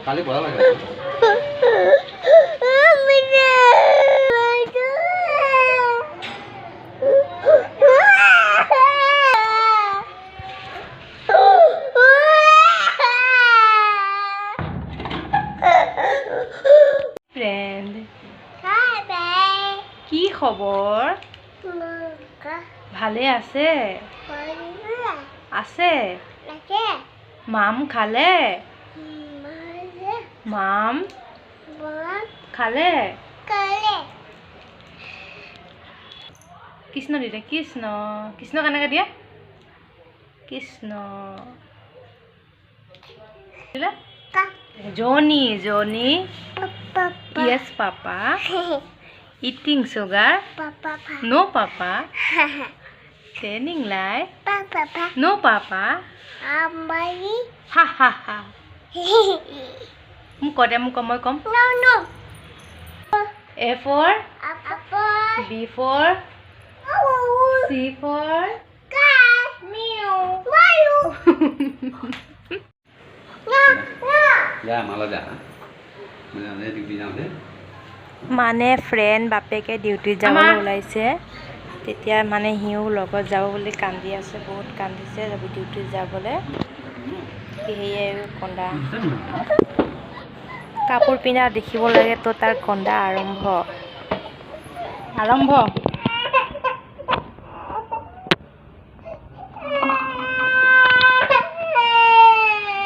কালি বড় লাগে ফ্রেন্ড কি খবর ভালে আছে আছে মাম খালে মাম খালে কৃষ্ণ দিদা কৃষ্ণ কৃষ্ণ কেনেকৈ দিয়া কৃষ্ণ জনি জনি yes papa eating sugar no papa turning light no papa ha ha ha মোক কদে মোক মই কম A for B for C for meow ya malah dah mana duty যাওঁতে মানে ফ্ৰেণ্ড বাপেকে ডিউটি যাবলৈ ওলাইছে তেতিয়া মানে হিও লগত যাব বুলি কান্দি আছে বহুত কান্দিছে যাব ডিউটি যাবলৈ সেয়ে কন্দা কাপোৰ পিন্ধা দেখিব লাগে তো তাৰ কন্দা আৰম্ভ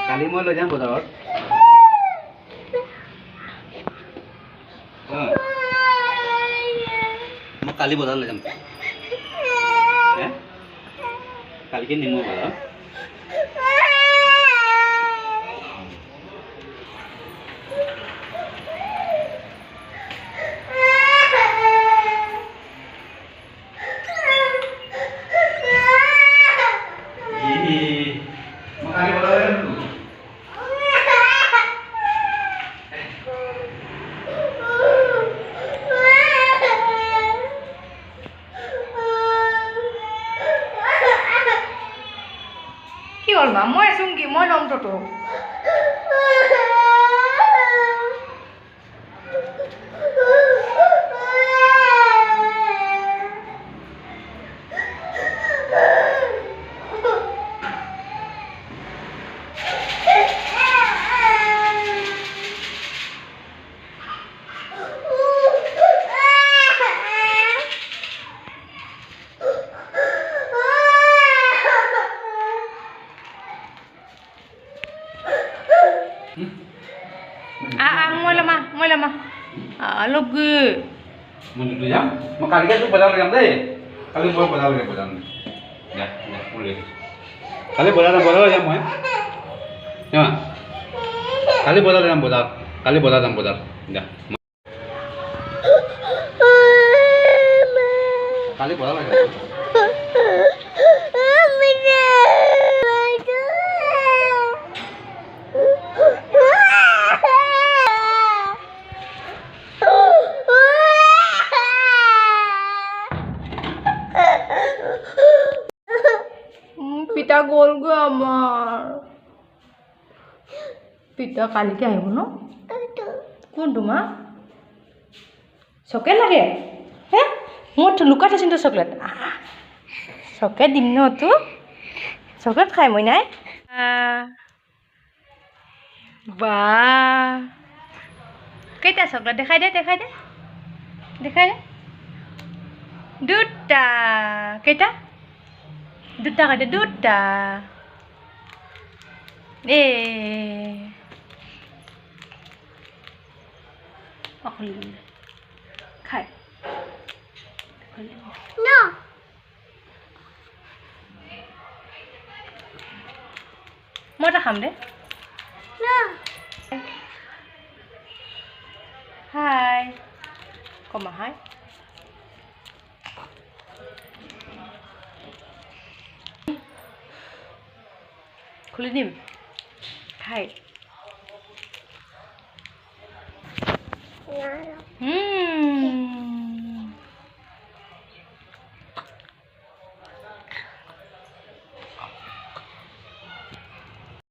কালি মই লৈ যাম বজাৰত মই কালি বজাৰ লৈ যাম কালিকে নিম মই বজাৰ কি হ'ল মা মই আছোং কি মই ল'ম তো মই ল'ম অলপ মই লৈ যাম মই কালিকে তোক বজাৰ লৈ যাম দেই কালি মই বজাৰ লৈ যাম কালি বজাৰ লৈ যাম মই কালি বজাৰ লৈ যাম কালি বজাৰ যাম বজাৰ দিয়া কালি বজাৰ লৈ যাম পিতা গ'লগৈ আমাৰ পিতা কালিকে আহিব ন কোনটো মা চকলেট লাগে হে মই লুকাই থৈছোঁ তো চকলেট চকলেট দিম ন তো চকলেট খাই মই নাই বা কেইটা চকলেট দেখাই দে দুটা কেইটা দুটা কাটে দুটা খাই মই এটা খাম দে হাই কমা হাই খুলি দিম খাই